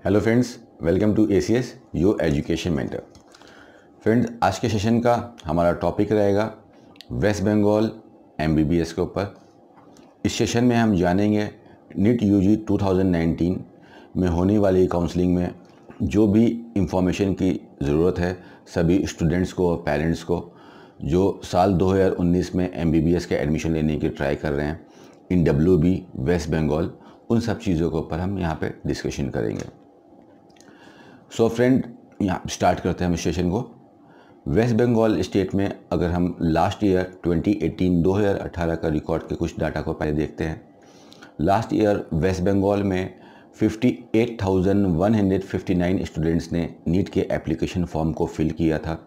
Hello friends, welcome to ACS your education mentor. Friends, आज के session का हमारा टॉपिक रहेगा वेस्ट बंगाल MBBS के ऊपर। इस सेशन में हम जानेंगे नीट UG 2019 में होने वाली काउंसलिंग में जो भी इंफॉर्मेशन की ज़रूरत है सभी स्टूडेंट्स को और पेरेंट्स को जो साल 2019 में MBBS के एडमिशन लेने की ट्राई कर रहे हैं इन WB वेस्ट बंगाल, उन सब चीज़ों के ऊपर हम यहाँ पे डिस्कशन करेंगे। सो फ्रेंड, यहाँ स्टार्ट करते हैं हम सेशन को। वेस्ट बंगाल स्टेट में अगर हम लास्ट ईयर 2018 का रिकॉर्ड के कुछ डाटा को पहले देखते हैं। लास्ट ईयर वेस्ट बंगाल में 58,159 स्टूडेंट्स ने नीट के एप्लीकेशन फॉर्म को फिल किया था।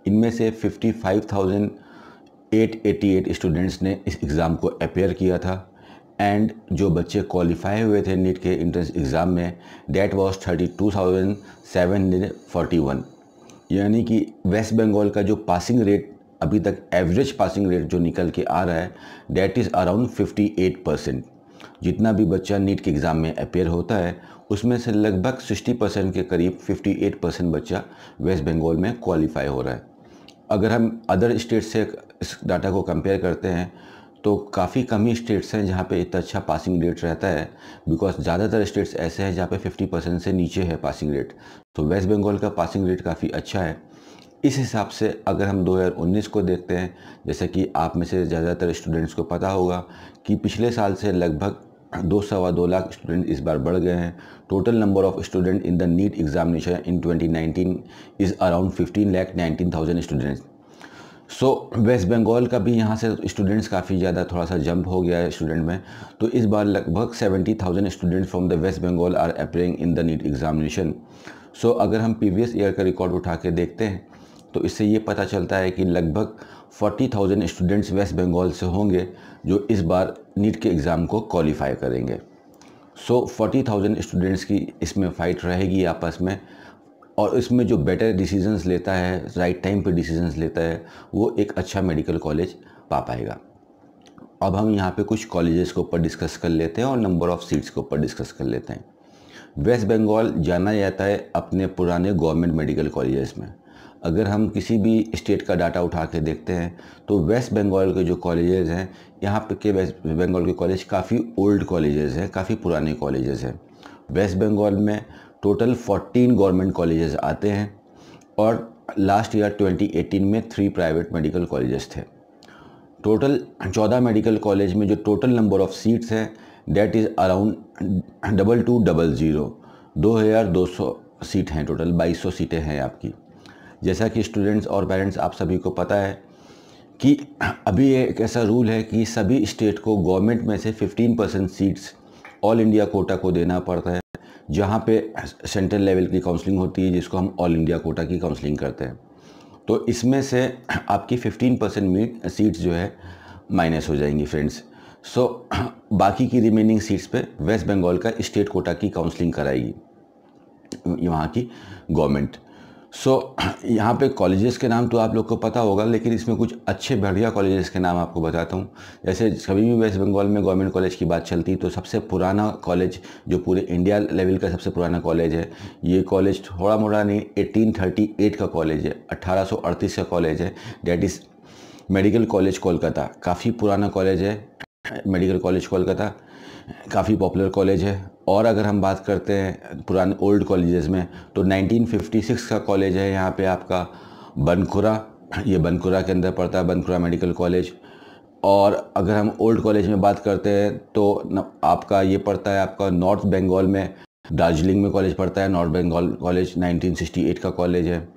इनमें से 55,888 स्टूडेंट्स ने इस एग्ज़ाम को अपेयर किया था एंड जो बच्चे क्वालिफाई हुए थे नीट के एंट्रेंस एग्ज़ाम में डेट वाज 32,741। यानी कि वेस्ट बंगाल का जो पासिंग रेट अभी तक एवरेज पासिंग रेट जो निकल के आ रहा है डेट इज़ अराउंड 58%। जितना भी बच्चा नीट के एग्ज़ाम में अपेयर होता है उसमें से लगभग 60% के करीब 58% बच्चा वेस्ट बंगाल में क्वालिफाई हो रहा है। अगर हम अदर स्टेट से इस डाटा को कंपेयर करते हैं तो काफ़ी कम ही स्टेट्स हैं जहाँ पे इतना अच्छा पासिंग रेट रहता है, बिकॉज ज़्यादातर स्टेट्स ऐसे हैं जहाँ पे 50% से नीचे है पासिंग रेट। तो वेस्ट बंगाल का पासिंग रेट काफ़ी अच्छा है। इस हिसाब से अगर हम 2019 को देखते हैं, जैसे कि आप में से ज़्यादातर स्टूडेंट्स को पता होगा कि पिछले साल से लगभग 2.25 लाख स्टूडेंट इस बार बढ़ गए हैं। Total number of student in the NEET examination in 2019 is around 15,19,000 students. So West Bengal का भी यहाँ से स्टूडेंट्स काफ़ी ज़्यादा थोड़ा सा जंप हो गया है स्टूडेंट में। तो इस बार लगभग 70,000 student from the West Bengal are appearing in the NEET examination. So अगर हम प्रीवियस ईयर का रिकॉर्ड उठा के देखते हैं तो इससे ये पता चलता है कि लगभग 40,000 स्टूडेंट्स वेस्ट बंगाल से होंगे जो इस बार नीट के एग्ज़ाम को क्वालिफाई करेंगे। सो 40,000 स्टूडेंट्स की इसमें फ़ाइट रहेगी आपस में, और इसमें जो बेटर डिसीजंस लेता है, राइट टाइम पे डिसीजंस लेता है, वो एक अच्छा मेडिकल कॉलेज पा पाएगा। अब हम यहाँ पे कुछ कॉलेजेस के ऊपर डिस्कस कर लेते हैं और नंबर ऑफ़ सीट्स के ऊपर डिस्कस कर लेते हैं। वेस्ट बंगाल जाना जाता है अपने पुराने गवर्नमेंट मेडिकल कॉलेजेस में। अगर हम किसी भी स्टेट का डाटा उठा के देखते हैं तो वेस्ट बंगाल के जो कॉलेजेस हैं, यहाँ पे के वेस्ट बंगाल के कॉलेज काफ़ी ओल्ड कॉलेजेस हैं, काफ़ी पुराने कॉलेजेस हैं। वेस्ट बंगाल में टोटल 14 गवर्नमेंट कॉलेजेस आते हैं और लास्ट ईयर 2018 में 3 प्राइवेट मेडिकल कॉलेजेस थे। टोटल 14 मेडिकल कॉलेज में जो टोटल नंबर ऑफ़ सीट्स हैं डेट इज़ अराउंड 2200 सीट हैं। टोटल 2200 सीटें हैं आपकी। जैसा कि स्टूडेंट्स और पेरेंट्स आप सभी को पता है कि अभी एक ऐसा रूल है कि सभी स्टेट को गवर्नमेंट में से 15% सीट्स ऑल इंडिया कोटा को देना पड़ता है, जहाँ पे सेंट्रल लेवल की काउंसलिंग होती है जिसको हम ऑल इंडिया कोटा की काउंसलिंग करते हैं। तो इसमें से आपकी 15% सीट्स जो है माइनस हो जाएंगी फ्रेंड्स। सो बाकी की रिमेनिंग सीट्स पे वेस्ट बंगाल का स्टेट कोटा की काउंसलिंग कराएगी वहाँ की गवर्नमेंट। सो यहाँ पे कॉलेजेस के नाम तो आप लोग को पता होगा, लेकिन इसमें कुछ अच्छे बढ़िया कॉलेजेस के नाम आपको बताता हूँ। जैसे कभी भी वेस्ट बंगाल में गवर्नमेंट कॉलेज की बात चलती तो सबसे पुराना कॉलेज जो पूरे इंडिया लेवल का सबसे पुराना कॉलेज है, ये कॉलेज थोड़ा मोड़ा नहीं 1838 का कॉलेज है, 1838 का कॉलेज है। That is medical college Kolkata. काफ़ी पुराना कॉलेज है मेडिकल कॉलेज कोलकाता, काफ़ी पॉपुलर कॉलेज है। और अगर हम बात करते हैं पुराने ओल्ड कॉलेजेस में तो 1956 का कॉलेज है यहाँ पे आपका बनकुरा, ये बनकुरा के अंदर पड़ता है, बनकुरा मेडिकल कॉलेज। और अगर हम ओल्ड कॉलेज में बात करते हैं तो आपका ये पड़ता है आपका नॉर्थ बंगाल में, दार्जिलिंग में कॉलेज पड़ता है, नॉर्थ बंगाल कॉलेज 1968 का कॉलेज है।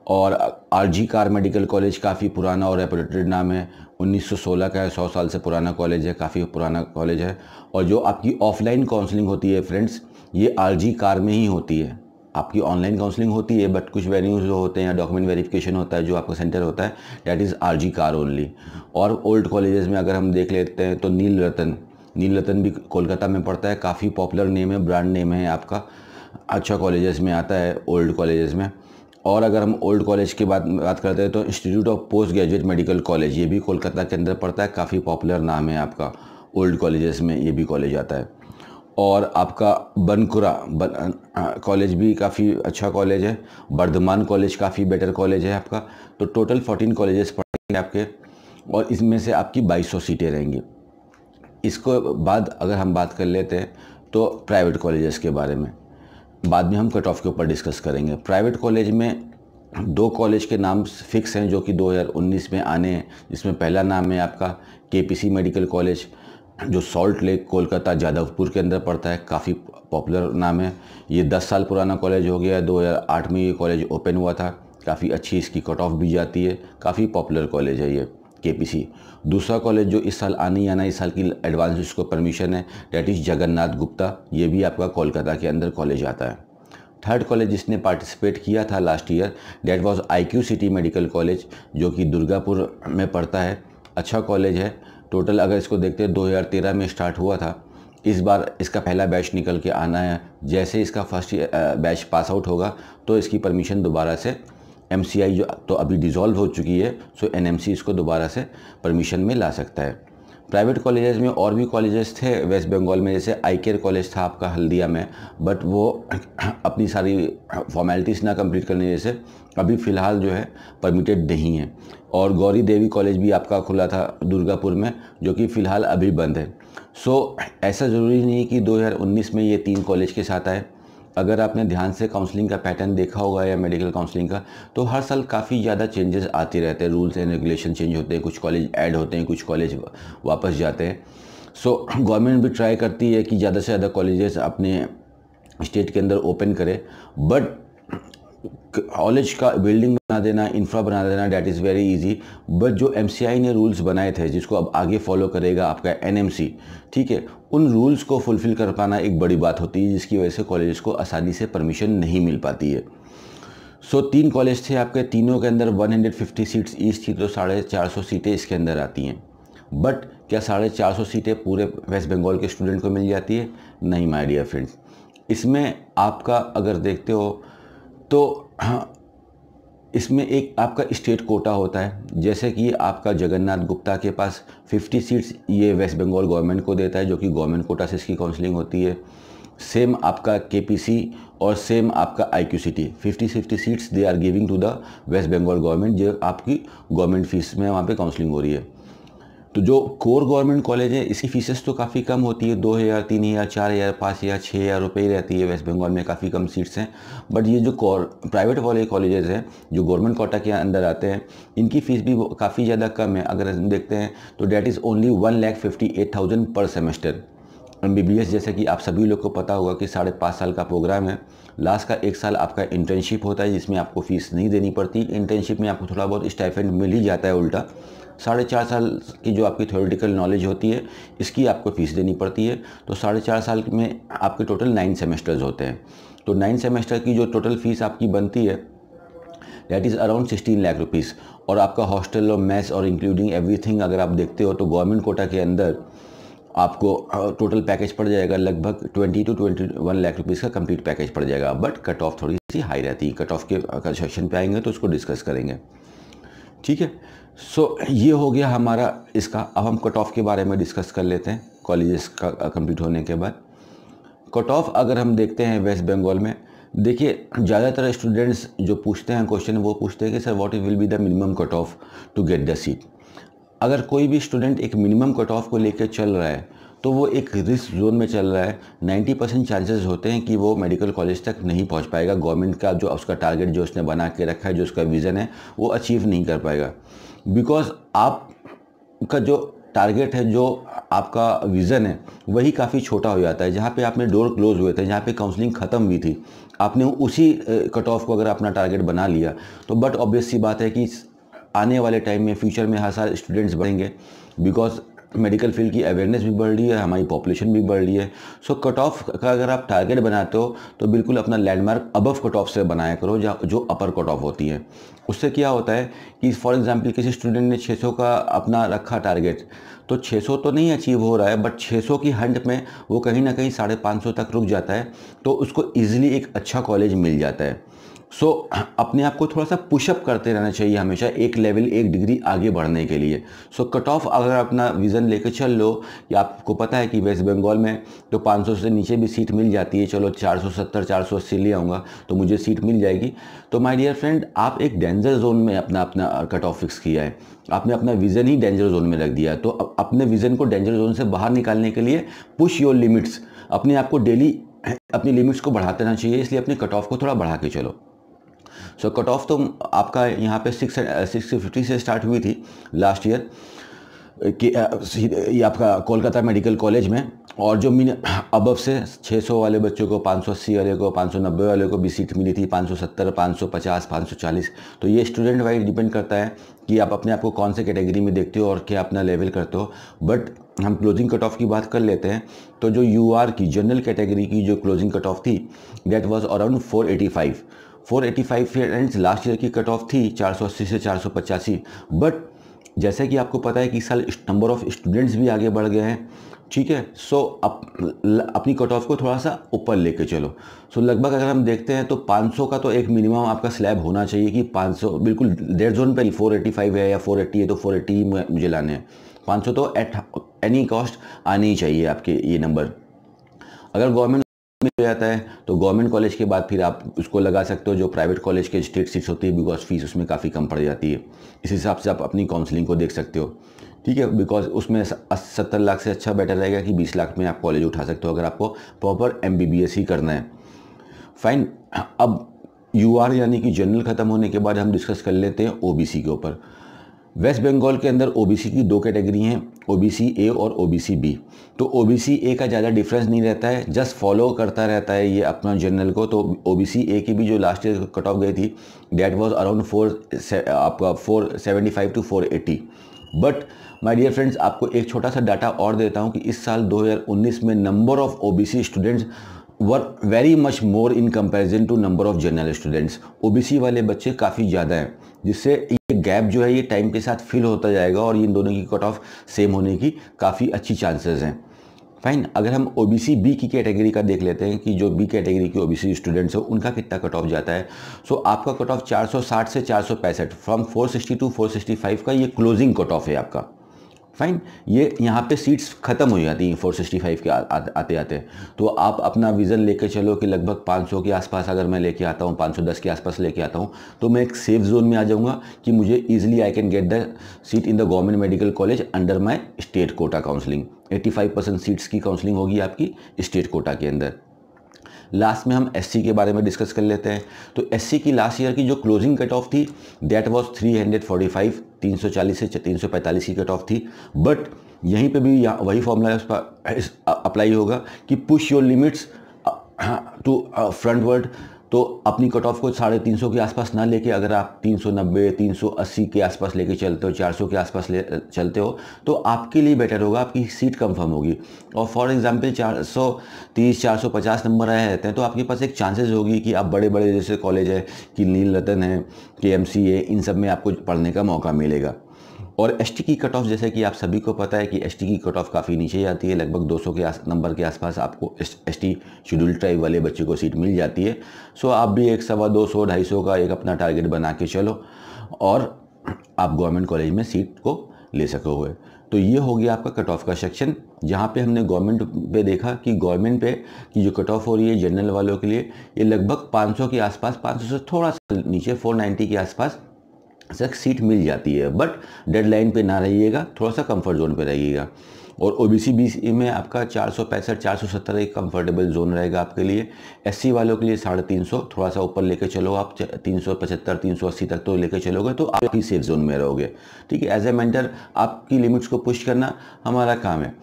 और RG कार मेडिकल कॉलेज काफ़ी पुराना और रेपुटेड नाम है, 1916 का है, 100 साल से पुराना कॉलेज है, काफ़ी पुराना कॉलेज है। और जो आपकी ऑफलाइन काउंसलिंग होती है फ्रेंड्स, ये RG कार में ही होती है। आपकी ऑनलाइन काउंसलिंग होती है बट कुछ वेन्यूज़ जो होते हैं या डॉक्यूमेंट वेरिफिकेशन होता है जो आपका सेंटर होता है, that is RG car only. और ओल्ड कॉलेजेस में अगर हम देख लेते हैं तो नील रतन भी कोलकाता में पड़ता है, काफ़ी पॉपुलर नेम है, ब्रांड नेम है आपका, अच्छा कॉलेजेस में आता है ओल्ड कॉलेजेस में। और अगर हम ओल्ड कॉलेज की बात करते हैं तो institute of post graduate medical college, ये भी कोलकाता के अंदर पड़ता है, काफ़ी पॉपुलर नाम है आपका, ओल्ड कॉलेजेस में ये भी कॉलेज आता है। और आपका बनकुरा कॉलेज भी काफ़ी अच्छा कॉलेज है। बर्धमान कॉलेज काफ़ी बेटर कॉलेज है आपका। तो टोटल 14 कॉलेजेस पढ़ेंगे आपके, और इसमें से आपकी 2200 सीटें रहेंगी। इसको बाद अगर हम बात कर लेते हैं तो प्राइवेट कॉलेजेस के बारे में बाद में हम कट ऑफ के ऊपर डिस्कस करेंगे। प्राइवेट कॉलेज में 2 कॉलेज के नाम फिक्स हैं जो कि 2019 में आने हैं, जिसमें पहला नाम है आपका केपीसी मेडिकल कॉलेज, जो सॉल्ट लेक कोलकाता जादवपुर के अंदर पड़ता है। काफ़ी पॉपुलर नाम है। ये 10 साल पुराना कॉलेज हो गया। 2008 में ये कॉलेज ओपन हुआ था। काफ़ी अच्छी इसकी कट ऑफ भी जाती है। काफ़ी पॉपुलर कॉलेज है ये केपीसी। दूसरा कॉलेज जो इस साल आने ही आना, इस साल की एडवांस इसको परमिशन है, डैट इज़ जगन्नाथ गुप्ता। ये भी आपका कोलकाता के अंदर कॉलेज आता है। थर्ड कॉलेज जिसने पार्टिसिपेट किया था last year, that was IQ city medical college, जो कि दुर्गापुर में पड़ता है। अच्छा कॉलेज है। टोटल अगर इसको देखते हैं 2013 में स्टार्ट हुआ था। इस बार इसका पहला बैच निकल के आना है। जैसे इसका फर्स्ट बैच पास आउट होगा तो इसकी परमिशन दोबारा से MCI जो तो अभी डिज़ोल्व हो चुकी है, सो NMC इसको दोबारा से परमिशन में ला सकता है। प्राइवेट कॉलेजेस में और भी कॉलेजेस थे वेस्ट बंगाल में, जैसे ICARE कॉलेज था आपका हल्दिया में, बट वो अपनी सारी फॉर्मेलिटीज़ ना कंप्लीट करने की वजह से अभी फ़िलहाल जो है परमिटेड नहीं है। और गौरी देवी कॉलेज भी आपका खुला था दुर्गापुर में, जो कि फ़िलहाल अभी बंद है। सो ऐसा ज़रूरी नहीं कि 2019 में ये 3 कॉलेज के साथ आए। अगर आपने ध्यान से काउंसलिंग का पैटर्न देखा होगा या मेडिकल काउंसलिंग का, तो हर साल काफ़ी ज़्यादा चेंजेस आते रहते हैं। रूल्स एंड रेगुलेशन चेंज होते हैं, कुछ कॉलेज ऐड होते हैं, कुछ कॉलेज वापस जाते हैं। सो गवर्नमेंट भी ट्राई करती है कि ज़्यादा से ज़्यादा कॉलेजेस अपने स्टेट के अंदर ओपन करे, बट कॉलेज का बिल्डिंग बना देना, इंफ्रा बना देना, that is very easy. But जो MCI ने रूल्स बनाए थे, जिसको अब आगे फॉलो करेगा आपका NMC, ठीक है, उन रूल्स को फुलफ़िल कर पाना एक बड़ी बात होती है, जिसकी वजह से कॉलेज को आसानी से परमिशन नहीं मिल पाती है। सो 3 कॉलेज थे आपके, तीनों के अंदर 150 सीट्स ईच थी, तो 450 सीटें इसके अंदर आती हैं। बट क्या 450 सीटें पूरे वेस्ट बंगाल के स्टूडेंट को मिल जाती है? नहीं माय डियर फ्रेंड्स। इसमें आपका अगर देखते हो तो इसमें एक आपका स्टेट कोटा होता है। जैसे कि आपका जगन्नाथ गुप्ता के पास 50 सीट्स ये वेस्ट बंगाल गवर्नमेंट को देता है, जो कि गवर्नमेंट कोटा से इसकी काउंसलिंग होती है। सेम आपका KPC और सेम आपका IQ city 50-50 seats they are giving to the West Bengal government, जो आपकी गवर्नमेंट फीस में वहाँ पे काउंसलिंग हो रही है। तो जो कोर गवर्नमेंट कॉलेज है, इसकी फीसेस तो काफ़ी कम होती है, 2000, 3000, 4000, 5000, 6000 रुपये ही रहती है। वेस्ट बंगाल में काफ़ी कम सीट्स हैं। बट ये जो प्राइवेट वाले कॉलेजेस हैं जो गवर्नमेंट कोटा के अंदर आते हैं, इनकी फ़ीस भी काफ़ी ज़्यादा कम है। अगर हम देखते हैं तो डैट इज़ ओनली 1,58,000 पर सेमेस्टर। MBBS जैसे कि आप सभी लोग को पता होगा कि 5.5 साल का प्रोग्राम है। लास्ट का 1 साल आपका इंटर्नशिप होता है, जिसमें आपको फ़ीस नहीं देनी पड़ती। इंटर्नशिप में आपको थोड़ा बहुत स्टाइपेंड मिल ही जाता है। उल्टा 4.5 साल की जो आपकी थ्योरेटिकल नॉलेज होती है, इसकी आपको फ़ीस देनी पड़ती है। तो 4.5 साल में आपके टोटल 9 सेमेस्टर्स होते हैं। तो 9 सेमेस्टर की जो टोटल फ़ीस आपकी बनती है, that is around 16 lakh rupees. और आपका हॉस्टल और मेस और इंक्लूडिंग एवरीथिंग अगर आप देखते हो तो गवर्नमेंट कोटा के अंदर आपको टोटल पैकेज पड़ जाएगा लगभग 20 to 21 लाख रुपीज़ का कंप्लीट पैकेज पड़ जाएगा। बट कट ऑफ थोड़ी सी हाई रहती है। कट ऑफ के सेक्शन पे आएंगे तो उसको डिस्कस करेंगे, ठीक है। सो ये हो गया हमारा इसका। अब हम कट ऑफ के बारे में डिस्कस कर लेते हैं कॉलेजेस का कंप्लीट होने के बाद। कट ऑफ अगर हम देखते हैं वेस्ट बंगाल में, देखिए ज़्यादातर स्टूडेंट्स जो पूछते हैं क्वेश्चन, वो पूछते हैं कि sir what will be the minimum cut off to get the seat. अगर कोई भी स्टूडेंट एक मिनिमम कट ऑफ को लेकर चल रहा है तो वो एक रिस्क जोन में चल रहा है। 90% चांसेस होते हैं कि वो मेडिकल कॉलेज तक नहीं पहुंच पाएगा। गवर्नमेंट का जो उसका टारगेट जो उसने बना के रखा है, जो उसका विज़न है, वो अचीव नहीं कर पाएगा। बिकॉज आपका जो टारगेट है, जो आपका विज़न है, वही काफ़ी छोटा हो जाता है। जहाँ पे आपने डोर क्लोज हुए थे, जहाँ पे काउंसलिंग ख़त्म हुई थी, आपने उसी कट ऑफ को अगर अपना टारगेट बना लिया तो बट ऑब्वियस सी बात है कि आने वाले टाइम में फ्यूचर में हर साल स्टूडेंट्स बढ़ेंगे। बिकॉज मेडिकल फील्ड की अवेयरनेस भी बढ़ रही है, हमारी पॉपुलेशन भी बढ़ रही है। सो कट ऑफ का अगर आप टारगेट बनाते हो तो बिल्कुल अपना लैंडमार्क अबव कट ऑफ से बनाया करो, जो अपर कट ऑफ होती है। उससे क्या होता है कि फॉर एग्जांपल किसी स्टूडेंट ने 600 का अपना रखा टारगेट, तो 600 तो नहीं अचीव हो रहा है, बट 600 की हंट में वो कहीं ना कहीं 550 तक रुक जाता है, तो उसको ईजिली एक अच्छा कॉलेज मिल जाता है। सो अपने आप को थोड़ा सा पुशअप करते रहना चाहिए हमेशा, एक लेवल एक डिग्री आगे बढ़ने के लिए। सो कट ऑफ अगर अपना विज़न लेके चल लो, या आपको पता है कि वेस्ट बंगाल में तो 500 से नीचे भी सीट मिल जाती है, चलो 470 480 ले आऊँगा तो मुझे सीट मिल जाएगी। तो माय डियर फ्रेंड, आप एक डेंजर जोन में अपना कट ऑफ फिक्स किया है, आपने अपना विज़न ही डेंजर जोन में रख दिया है। तो अपने विज़न को डेंजर जोन से बाहर निकालने के लिए पुश योर लिमिट्स, अपने आप को डेली अपनी लिमिट्स को बढ़ाते रहना चाहिए, इसलिए अपने कट ऑफ को थोड़ा बढ़ा के चलो। सो कट ऑफ तो आपका यहाँ पे 650 से स्टार्ट हुई थी लास्ट ईयर कि ये आपका कोलकाता मेडिकल कॉलेज में, और जो अबव से 600 वाले बच्चों को, 580 वाले को, 590 वाले को भी सीट मिली थी, 570, 550, 540। तो ये स्टूडेंट वाइज डिपेंड करता है कि आप अपने आप को कौन से कैटेगरी में देखते हो और क्या अपना लेवल करते हो। बट हम क्लोजिंग कट ऑफ की बात कर लेते हैं, तो जो यूआर की जनरल कैटेगरी की जो क्लोजिंग कट ऑफ थी that was around 485 friends. Last year की कट ऑफ थी 480 से 485। बट जैसे कि आपको पता है कि इस साल नंबर ऑफ़ स्टूडेंट्स भी आगे बढ़ गए हैं, ठीक है। सो अपनी कट ऑफ को थोड़ा सा ऊपर लेके चलो। सो लगभग अगर हम देखते हैं तो 500 का तो एक मिनिमम आपका स्लैब होना चाहिए कि 500 बिल्कुल डेड जोन पर ही, 485 है या 480 है तो 480 ही मुझे लाने हैं। 500 तो एट एनी कॉस्ट आने ही चाहिए आपके ये नंबर। अगर गवर्नमेंट मिल जाता है तो गवर्नमेंट कॉलेज के बाद फिर आप उसको लगा सकते हो जो प्राइवेट कॉलेज के स्टेट सीट्स होती है, बिकॉज फीस उसमें काफ़ी कम पड़ जाती है। इस हिसाब से आप अपनी काउंसलिंग को देख सकते हो, ठीक है। बिकॉज उसमें 70 लाख से अच्छा बेटर रहेगा कि 20 लाख में आप कॉलेज उठा सकते हो अगर आपको प्रॉपर MBBS ही करना है। फाइन। अब UR यानी कि जनरल ख़त्म होने के बाद हम डिस्कस कर लेते हैं OBC के ऊपर। वेस्ट बंगाल के अंदर OBC की 2 कैटेगरी हैं, OBC A और OBC B। तो OBC A का ज़्यादा डिफरेंस नहीं रहता है, जस्ट फॉलो करता रहता है ये अपना जनरल को। तो OBC A की भी जो लास्ट ईयर कट ऑफ गई थी that was around 475 to 480। But my dear friends, आपको एक छोटा सा डाटा और देता हूँ कि इस साल 2019 में number of OBC students were very much more in comparison to number of general students. OBC वाले बच्चे काफ़ी ज़्यादा हैं, जिससे ये गैप जो है ये टाइम के साथ फिल होता जाएगा और इन दोनों की कट ऑफ सेम होने की काफ़ी अच्छी चांसेस हैं। फाइन। अगर हम OBC B की कैटेगरी का देख लेते हैं कि जो B कैटेगरी के OBC स्टूडेंट्स हो उनका कितना कट ऑफ जाता है। सो आपका कट ऑफ 460 से 465, फ्रॉम 460 टू 465 का ये क्लोजिंग कट ऑफ है आपका। फाइन। ये यहाँ पे सीट्स ख़त्म हो जाती हैं 465 के आते आते। तो आप अपना विज़न लेके चलो कि लगभग 500 के आसपास अगर मैं लेके आता हूँ, 510 के आसपास लेके आता हूँ, तो मैं एक सेफ जोन में आ जाऊँगा कि मुझे easily I can get the seat in the government medical college under my state quota counselling. 85% seats की काउंसलिंग होगी आपकी स्टेट कोटा के अंदर। लास्ट में हम SC के बारे में डिस्कस कर लेते हैं। तो SC की लास्ट ईयर की जो क्लोजिंग कट ऑफ थी दैट वाज 345, 340 से 345 की कट ऑफ थी। बट यहीं पे भी वही फॉर्मूला अप्लाई होगा कि पुश योर लिमिट्स टू फ्रंटवर्ड। तो अपनी कट ऑफ को 350 के आसपास ना लेके अगर आप 390, 380 के आसपास लेके चलते हो, 400 के आसपास चलते हो, तो आपके लिए बेटर होगा, आपकी सीट कंफर्म होगी। और फॉर एग्जांपल 430, 450 नंबर आए रहते हैं तो आपके पास एक चांसेस होगी कि आप बड़े बड़े जैसे कॉलेज है कि नील रतन है, KMC है, इन सब में आपको पढ़ने का मौका मिलेगा। और ST की कट ऑफ जैसे कि आप सभी को पता है कि ST की कट ऑफ काफ़ी नीचे जाती है, लगभग 200 के नंबर के आसपास आपको ST शेड्यूल ट्राइब वाले बच्चे को सीट मिल जाती है। सो आप भी एक 250, 250 का एक अपना टारगेट बना के चलो और आप गवर्नमेंट कॉलेज में सीट को ले सकोगे। तो ये हो गया आपका कट ऑफ का सेक्शन, जहाँ पे हमने गवर्नमेंट पे देखा कि गवर्नमेंट पे की जो कट ऑफ हो रही है जनरल वालों के लिए ये लगभग 500 के आसपास, 500 से थोड़ा सा नीचे 490 के आसपास तक सीट मिल जाती है। बट डेडलाइन पे ना रहिएगा, थोड़ा सा कंफर्ट जोन पे रहिएगा। और OBC BC में आपका 465, 470 एक कंफर्टेबल जोन रहेगा आपके लिए। SC वालों के लिए 350, थोड़ा सा ऊपर लेके चलो आप 375, 380 तक तो लेके चलोगे तो आप ही सेफ जोन में रहोगे, ठीक है। एज ए मेंटर आपकी लिमिट्स को पुश करना हमारा काम है।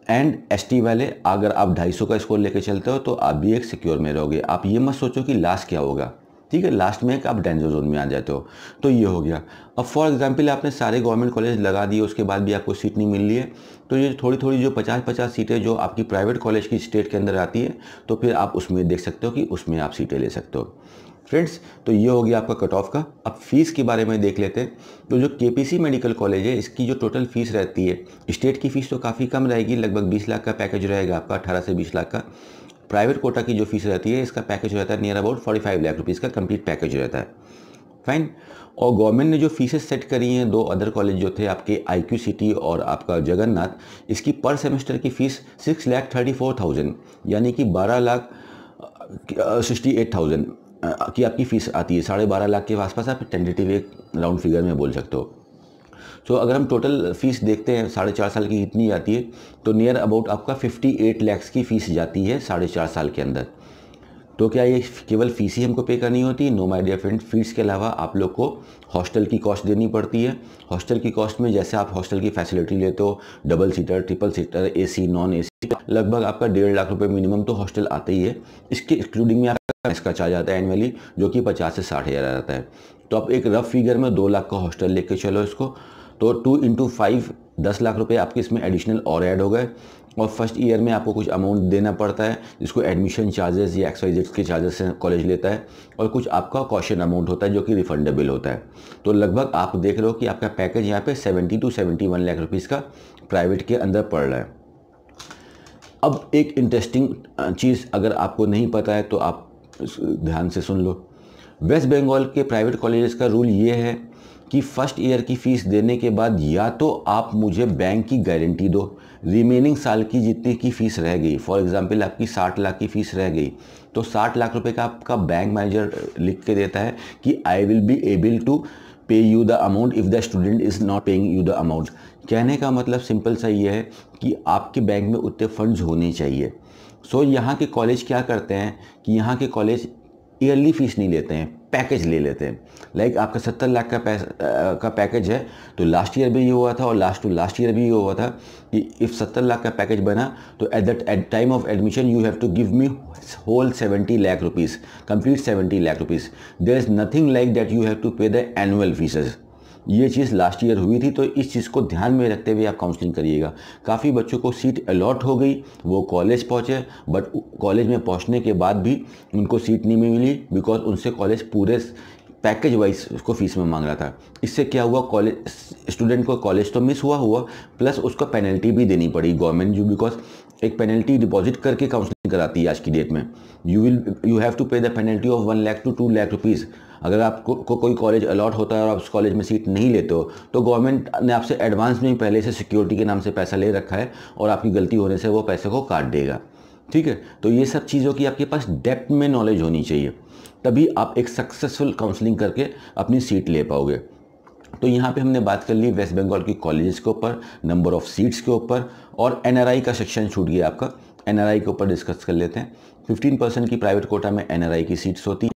एंड ST वाले अगर आप 250 का स्कोर लेके चलते हो तो आप भी एक सिक्योर में रहोगे। आप ये मत सोचो कि लास्ट क्या होगा, ठीक है। लास्ट में आप डेंजर जोन में आ जाते हो। तो ये हो गया। अब फॉर एग्जांपल आपने सारे गवर्नमेंट कॉलेज लगा दिए, उसके बाद भी आपको सीट नहीं मिल रही है, तो ये थोड़ी थोड़ी जो 50-50 सीटें जो आपकी प्राइवेट कॉलेज की स्टेट के अंदर आती है, तो फिर आप उसमें देख सकते हो कि उसमें आप सीटें ले सकते हो फ्रेंड्स। तो ये हो गया आपका कट ऑफ का। अब फीस के बारे में देख लेते हैं। तो जो KPC मेडिकल कॉलेज है इसकी जो टोटल फीस रहती है, स्टेट की फ़ीस तो काफ़ी कम रहेगी, लगभग 20 लाख का पैकेज रहेगा आपका, 18 से 20 लाख का। प्राइवेट कोटा की जो फीस रहती है, इसका पैकेज रहता है नियर अबाउट 45 लाख रुपीज़ का कंप्लीट पैकेज रहता है। फाइन। और गवर्नमेंट ने जो फीसेस सेट करी हैं, 2 अदर कॉलेज जो थे आपके IQ सिटी और आपका जगन्नाथ, इसकी पर सेमेस्टर की फ़ीस 6,34,000 यानी कि 12,68,000 की आपकी फ़ीस आती है। 12.5 लाख के आसपास आप टेंटेटिव एक राउंड फिगर में बोल सकते हो। तो अगर हम टोटल फ़ीस देखते हैं 4.5 साल की कितनी आती है, तो नियर अबाउट आपका 58 लाख की फ़ीस जाती है 4.5 साल के अंदर। तो क्या ये केवल फ़ीस ही हमको पे करनी होती है? No my dear friend, fees के अलावा आप लोग को हॉस्टल की कॉस्ट देनी पड़ती है। हॉस्टल की कॉस्ट में जैसे आप हॉस्टल की फैसिलिटी लेते हो, double seater, triple seater, AC, non AC, लगभग आपका 1.5 लाख रुपये मिनिमम तो हॉस्टल आते ही है। इसके एक्सक्लूडिंग में आपका इसका चार्ज आता है एनुअली, जो कि 50 से 60 हज़ार आता है। तो आप एक रफ फिगर में 2 लाख का हॉस्टल लेके चलो इसको, तो 2 × 5 10 लाख रुपए आपके इसमें एडिशनल और ऐड हो गए। और फर्स्ट ईयर में आपको कुछ अमाउंट देना पड़ता है, जिसको एडमिशन चार्जेस या XYZ के चार्जेस से कॉलेज लेता है, और कुछ आपका कॉशन अमाउंट होता है जो कि रिफंडेबल होता है। तो लगभग आप देख रहे हो कि आपका पैकेज यहाँ पे 70 to 71 लाख रुपीज़ का प्राइवेट के अंदर पड़ रहा है। अब एक इंटरेस्टिंग चीज़ अगर आपको नहीं पता है तो आप ध्यान से सुन लो। वेस्ट बंगाल के प्राइवेट कॉलेजेस का रूल ये है कि फर्स्ट ईयर की फ़ीस देने के बाद या तो आप मुझे बैंक की गारंटी दो, रिमेनिंग साल की जितनी की फ़ीस रह गई, फॉर एग्जांपल आपकी 60 लाख की फ़ीस रह गई, तो 60 लाख रुपए का आपका बैंक मैनेजर लिख के देता है कि I will be able to pay you the amount if the student is not paying you the amount. कहने का मतलब सिंपल सा ये है कि आपके बैंक में उतने फंड्स होने चाहिए। सो यहाँ के कॉलेज क्या करते हैं कि यहाँ के कॉलेज ईयरली फ़ीस नहीं लेते हैं, पैकेज ले लेते हैं। लाइक आपका 70 लाख का पैकेज है, तो लास्ट ईयर भी ये हुआ था और लास्ट ईयर भी ये हुआ था कि इफ़ 70 लाख का पैकेज बना तो at time of admission you have to give me whole 70 lakh rupees, complete 70 lakh rupees. There is nothing like that you have to pay the annual fees. ये चीज़ लास्ट ईयर हुई थी, तो इस चीज़ को ध्यान में रखते हुए आप काउंसलिंग करिएगा। काफ़ी बच्चों को सीट अलॉट हो गई, वो कॉलेज पहुँचे, बट कॉलेज में पहुँचने के बाद भी उनको सीट नहीं मिली, बिकॉज उनसे कॉलेज पूरे पैकेज वाइज उसको फीस में मांग रहा था। इससे क्या हुआ, कॉलेज स्टूडेंट को कॉलेज तो मिस हुआ प्लस उसको पेनल्टी भी देनी पड़ी गवर्नमेंट जो, बिकॉज एक पेनल्टी डिपॉजिट करके काउंसलिंग कराती है आज की डेट में। You have to pay the penalty of 1 lakh to 2 lakh rupees. अगर आपको कोई कॉलेज अलॉट होता है और आप उस कॉलेज में सीट नहीं लेते हो, तो गवर्नमेंट ने आपसे एडवांस में ही पहले से सिक्योरिटी के नाम से पैसा ले रखा है और आपकी गलती होने से वो पैसे को काट देगा। ठीक है, तो ये सब चीज़ों की आपके पास डेप्थ में नॉलेज होनी चाहिए, तभी आप एक सक्सेसफुल काउंसलिंग करके अपनी सीट ले पाओगे। तो यहाँ पे हमने बात कर ली वेस्ट बंगाल की कॉलेजेस के ऊपर, नंबर ऑफ़ सीट्स के ऊपर, और NRI का सेक्शन छूट गया आपका। NRI के ऊपर डिस्कस कर लेते हैं। 15% की प्राइवेट कोटा में NRI की सीट्स होती हैं,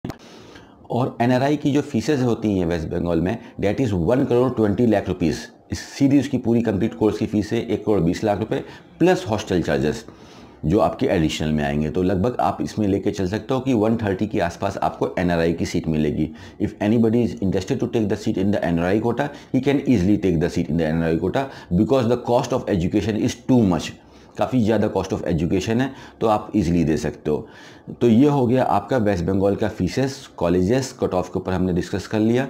और NRI की जो फीसेज होती हैं वेस्ट बंगाल में, डेट इज़ 1,20,00,000 रुपीज़। सीधी उसकी पूरी कंप्लीट कोर्स की फीस है 1,20,00,000 रुपये, प्लस हॉस्टल चार्जेस जो आपके एडिशनल में आएंगे। तो लगभग आप इसमें लेके चल सकते हो कि 130 के आसपास आपको NRI की सीट मिलेगी। If anybody is interested to take the seat in the NRI quota, he can easily take the seat in the NRI quota, because the cost of education is too much. काफ़ी ज़्यादा cost of education है, तो आप easily दे सकते हो। तो ये हो गया आपका वेस्ट बंगाल का फीसेस, कॉलेजेस, कट ऑफ के ऊपर हमने डिस्कस कर लिया।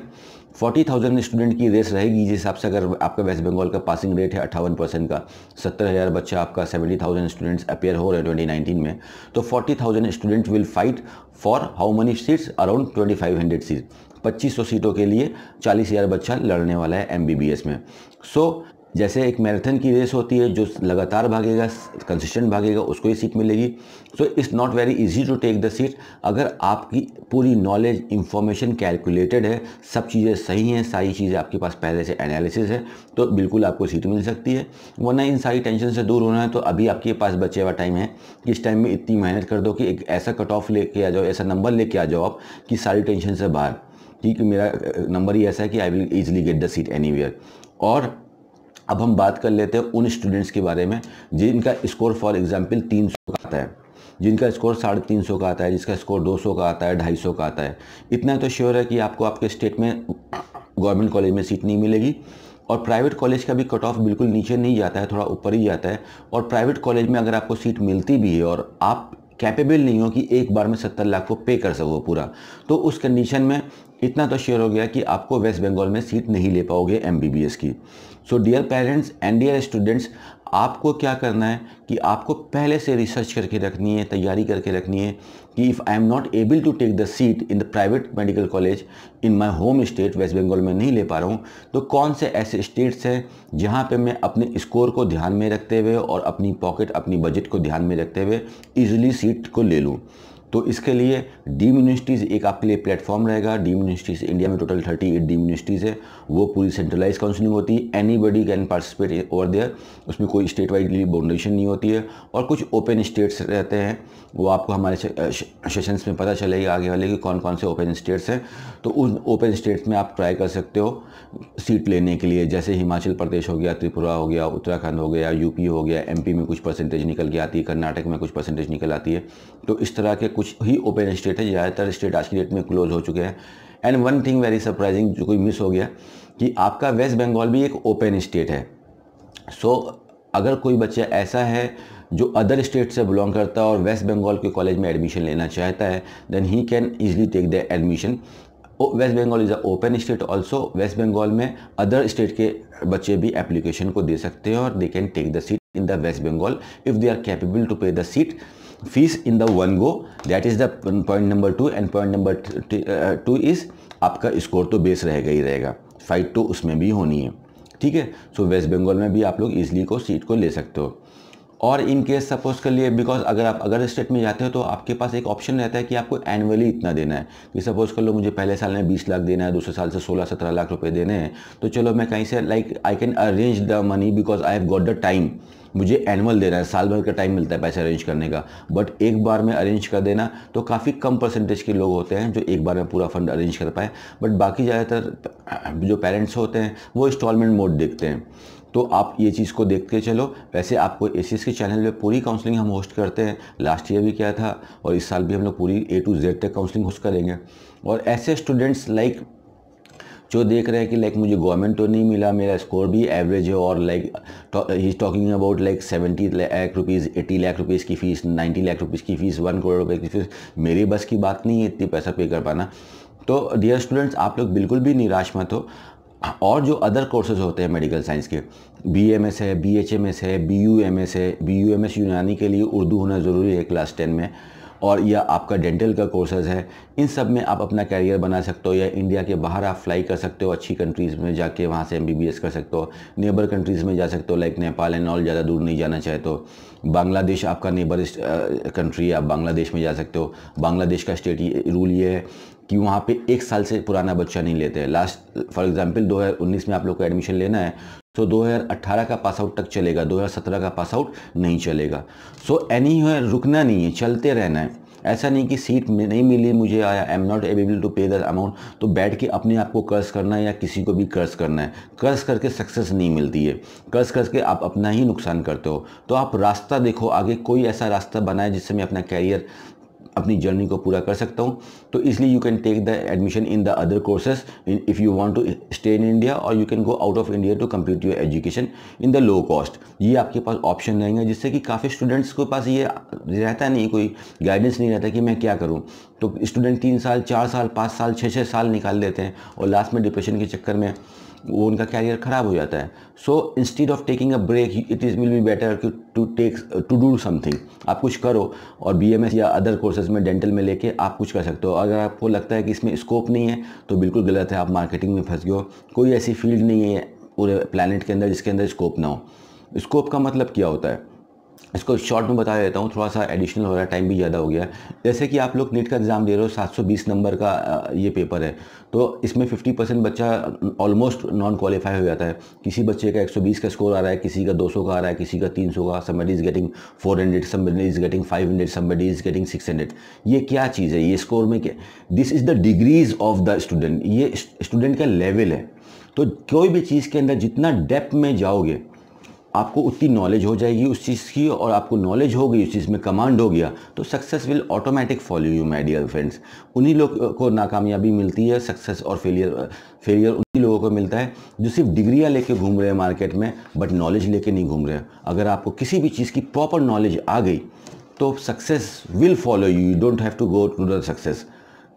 40,000 स्टूडेंट की रेस रहेगी, जिस हिसाब से अगर आपका वेस्ट बंगाल का पासिंग रेट है 58% का, 70,000 बच्चा आपका 70,000 स्टूडेंट्स अपेयर हो रहे हैं 2019 में, तो 40,000 student will fight for how many seats, around 2500 seat. 2500 सीटों के लिए 40,000 बच्चा लड़ने वाला है MBBS में। सो जैसे एक मैराथन की रेस होती है, जो लगातार भागेगा, कंसिस्टेंट भागेगा, उसको ही सीट मिलेगी। So it's not very easy to take the seat. अगर आपकी पूरी नॉलेज, इंफॉर्मेशन कैलकुलेटेड है, सब चीज़ें सही हैं, सारी चीज़ें आपके पास पहले से एनालिसिस है, तो बिल्कुल आपको सीट मिल सकती है। वरना इन सारी टेंशन से दूर होना है तो अभी आपके पास बचे हुआ टाइम है कि इस टाइम में इतनी मेहनत कर दो कि एक ऐसा कट ऑफ लेके आ जाओ, ऐसा नंबर लेके आ जाओ आप कि सारी टेंशन से बाहर, ठीक, मेरा नंबर ही ऐसा है कि I will easily get the seat anywhere. और अब हम बात कर लेते हैं उन स्टूडेंट्स के बारे में जिनका स्कोर फॉर एग्जांपल 300 का आता है, जिनका स्कोर 350 का आता है, जिसका स्कोर 200 का आता है, 250 का आता है। इतना तो श्योर है कि आपको आपके स्टेट में गवर्नमेंट कॉलेज में सीट नहीं मिलेगी। और प्राइवेट कॉलेज का भी कट ऑफ बिल्कुल नीचे नहीं जाता है, थोड़ा ऊपर ही जाता है। और प्राइवेट कॉलेज में अगर आपको सीट मिलती भी है और आप कैपेबल नहीं हो कि एक बार में 70 लाख को पे कर सको पूरा, तो उस कंडीशन में इतना तो श्योर हो गया कि आपको वेस्ट बंगाल में सीट नहीं ले पाओगे MBBS की। So dear parents and dear students, आपको क्या करना है कि आपको पहले से रिसर्च करके रखनी है, तैयारी करके रखनी है कि if I am not able to take the seat in the private medical college in my home state, West Bengal में नहीं ले पा रहा हूँ, तो कौन से ऐसे स्टेट्स हैं जहाँ पे मैं अपने स्कोर को ध्यान में रखते हुए और अपनी पॉकेट, अपनी बजट को ध्यान में रखते हुए ईजिली सीट को ले लूँ। तो इसके लिए डीम यूनिवर्सिटीज़ एक आपके लिए प्लेटफॉर्म रहेगा। डीम यूनिवर्सिटीज़ इंडिया में टोटल 38 डीम यूनिवर्सिटीज़ है, वो पूरी सेंट्रलाइज काउंसलिंग होती है। Anybody can participate over there, उसमें कोई स्टेट वाइडली बाउंडेशन नहीं होती है। और कुछ ओपन स्टेट्स रहते हैं, वो आपको हमारे सेशंस में पता चलेगा आगे वाले कि कौन कौन से ओपन स्टेट्स हैं। तो उन ओपन स्टेट्स में आप ट्राई कर सकते हो सीट लेने के लिए, जैसे हिमाचल प्रदेश हो गया, त्रिपुरा हो गया, उत्तराखंड हो गया, यूपी हो गया, MP में कुछ परसेंटेज निकल के आती है, कर्नाटक में कुछ परसेंटेज निकल आती है। तो इस तरह के कुछ ही ओपन स्टेट है, ज़्यादातर स्टेट आज की डेट में क्लोज हो चुके हैं। And one thing very surprising जो कोई मिस हो गया कि आपका वेस्ट बंगाल भी एक ओपन स्टेट है। सो अगर कोई बच्चा ऐसा है जो अदर स्टेट से बिलोंग करता है और वेस्ट बंगाल के कॉलेज में एडमिशन लेना चाहता है, then he can easily take the admission. West Bengal is a open state also. West Bengal में अदर स्टेट के बच्चे भी एप्लीकेशन को दे सकते हैं और they can take the seat in the West Bengal if they are capable to pay the seat fees in the one go. That is the point number 2। And point number 2 is आपका score तो base रहेगा ही रहेगा, fight तो उसमें भी होनी है, ठीक है। सो वेस्ट बंगाल में भी आप लोग ईजिली को सीट को ले सकते हो। और इन केस सपोज कर लिए, बिकॉज अगर आप अदर स्टेट में जाते हो तो आपके पास एक ऑप्शन रहता है कि आपको एनुअली इतना देना है। कि सपोज कर लो मुझे पहले साल में 20 लाख देना है, दूसरे साल से 16-17 लाख रुपए देने हैं, तो चलो मैं कहीं से like I can arrange the money because I have got the time. मुझे एनुअल देना है, साल भर का टाइम मिलता है पैसे अरेंज करने का, बट एक बार में अरेंज कर देना तो काफ़ी कम परसेंटेज के लोग होते हैं जो एक बार में पूरा फंड अरेंज कर पाए। बट बाकी ज़्यादातर जो पेरेंट्स होते हैं वो इंस्टॉलमेंट मोड देखते हैं। तो आप ये चीज़ को देख के चलो। वैसे आपको एसीएस के चैनल पे पूरी काउंसलिंग हम होस्ट करते हैं, लास्ट ईयर भी किया था और इस साल भी हम लोग पूरी A to Z तक काउंसलिंग होस्ट करेंगे। और ऐसे स्टूडेंट्स लाइक जो देख रहे हैं कि लाइक मुझे गवर्नमेंट तो नहीं मिला, मेरा स्कोर भी एवरेज है, और like he is talking about like 70 lakh rupees, 80 lakh rupees की फ़ीस, 90 लाख रुपीज़ की फ़ीस, 1 करोड़ रुपए की फ़ीस, मेरी बस की बात नहीं है इतनी पैसा पे कर पाना। तो डियर स्टूडेंट्स, आप लोग बिल्कुल भी निराश मत हो। और जो अदर कोर्सेज होते हैं मेडिकल साइंस के, BMS है, BHMS है, BUMS है। BUMS यूनानी के लिए उर्दू होना ज़रूरी है क्लास 10 में, और या आपका डेंटल का कोर्सेज है। इन सब में आप अपना कैरियर बना सकते हो, या इंडिया के बाहर आप फ्लाई कर सकते हो, अच्छी कंट्रीज़ में जाके वहाँ से MBBS कर सकते हो। नेबर कंट्रीज़ में जा सकते हो लाइक नेपाल एंड ऑल, ज़्यादा दूर नहीं जाना चाहे तो। बांग्लादेश आपका नेबर कंट्री है, आप बांग्लादेश में जा सकते हो। बांग्लादेश का स्टेट रूल ये है कि वहाँ पे 1 साल से पुराना बच्चा नहीं लेते हैं। लास्ट फॉर एग्जांपल 2019 में आप लोग को एडमिशन लेना है तो 2018 का पास आउट तक चलेगा, 2017 का पास आउट नहीं चलेगा। सो एनी है, रुकना नहीं है, चलते रहना है। ऐसा नहीं कि सीट नहीं मिली मुझे, I am not able to pay the amount, तो बैठ के अपने आप को कर्ज करना है या किसी को भी कर्ज करना है। कर्ज करके सक्सेस नहीं मिलती है, कर्ज करके आप अपना ही नुकसान करते हो। तो आप रास्ता देखो आगे, कोई ऐसा रास्ता बनाए जिससे मैं अपना कैरियर, अपनी जर्नी को पूरा कर सकता हूँ। तो इसलिए you can take the admission in the other courses if you want to stay in India, और you can go out of India to complete your education in the low cost. ये आपके पास ऑप्शन रहेंगे, जिससे कि काफ़ी students के पास ये रहता नहीं, कोई गाइडेंस नहीं रहता कि मैं क्या करूँ। तो स्टूडेंट 3 साल, 4 साल, 5 साल, 6 साल निकाल देते हैं और लास्ट में डिप्रेशन के चक्कर में वो उनका कैरियर ख़राब हो जाता है। So instead of taking a break, it is will be better to do something. आप कुछ करो, और BMS या अदर कोर्सेज में, डेंटल में लेके आप कुछ कर सकते हो। अगर आपको लगता है कि इसमें स्कोप नहीं है तो बिल्कुल गलत है, आप मार्केटिंग में फंस गए हो। कोई ऐसी फील्ड नहीं है पूरे प्लैनेट के अंदर जिसके अंदर स्कोप ना हो। स्कोप का मतलब क्या होता है, इसको शॉर्ट में बता देता हूँ, थोड़ा सा एडिशनल हो रहा है, टाइम भी ज़्यादा हो गया है। जैसे कि आप लोग नीट का एग्ज़ाम दे रहे हो, 720 नंबर का ये पेपर है, तो इसमें 50% बच्चा ऑलमोस्ट नॉन क्वालिफाई हो जाता है। किसी बच्चे का 120 का स्कोर आ रहा है, किसी का 200 का आ रहा है, किसी का 300 का, somebody is getting 400, somebody is getting 500, somebody is getting 600। ये क्या चीज़ है, ये स्कोर में क्या, this is the degrees of the student, ये स्टूडेंट का लेवल है। तो कोई भी चीज़ के अंदर जितना डेप्थ में जाओगे आपको उतनी नॉलेज हो जाएगी उस चीज़ की, और आपको नॉलेज हो गई उस चीज़ में, कमांड हो गया, तो success will automatic follow you my dear friends. उन्हीं लोग को नाकामयाबी मिलती है, सक्सेस और फेलियर उन्हीं लोगों को मिलता है जो सिर्फ डिग्रियां लेके घूम रहे हैं मार्केट में, बट नॉलेज लेके नहीं घूम रहे हैं। अगर आपको किसी भी चीज़ की प्रॉपर नॉलेज आ गई तो success will follow you, you don't have to go to the success.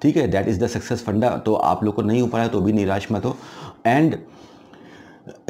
ठीक है, दैट इज़ द सक्सेस फंडा। तो आप लोग को नहीं हो पाया तो भी निराश मत हो। एंड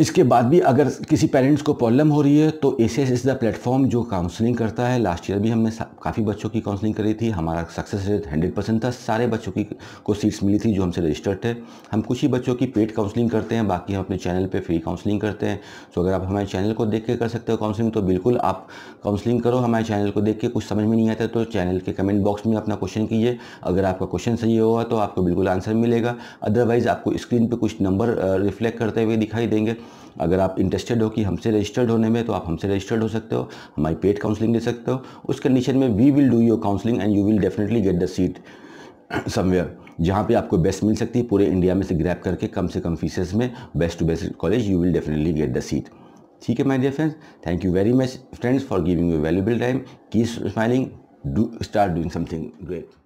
इसके बाद भी अगर किसी पेरेंट्स को प्रॉब्लम हो रही है तो एसीएस इज़ द प्लेटफॉर्म जो काउंसलिंग करता है। लास्ट ईयर भी हमने काफ़ी बच्चों की काउंसलिंग करी थी, हमारा सक्सेस रेट 100% था। सारे बच्चों की को सीट्स मिली थी जो हमसे रजिस्टर्ड थे। हम कुछ ही बच्चों की पेड काउंसलिंग करते हैं, बाकी हम अपने चैनल पे फ्री काउंसलिंग करते हैं। तो अगर आप हमारे चैनल को देख के कर सकते हो काउंसलिंग तो बिल्कुल आप काउंसलिंग करो हमारे चैनल को देख के। कुछ समझ में नहीं आता तो चैनल के कमेंट बॉक्स में अपना क्वेश्चन कीजिए, अगर आपका क्वेश्चन सही होगा तो आपको बिल्कुल आंसर मिलेगा। अदरवाइज़ आपको स्क्रीन पर कुछ नंबर रिफ्लेक्ट करते हुए दिखाई देंगे। अगर आप इंटरेस्टेड हो कि हमसे रजिस्टर्ड होने में तो आप हमसे रजिस्टर्ड हो सकते हो, हमारी पेड काउंसलिंग ले सकते हो। उस कंडीशन में we will do your counselling and you will definitely get the seat somewhere जहाँ पे आपको बेस्ट मिल सकती है। पूरे इंडिया में से ग्रैब करके कम से कम फीसेस में best to best college you will definitely get the seat. ठीक है my dear friends, thank you very much friends for giving you valuable time. Keep smiling, do start doing something great.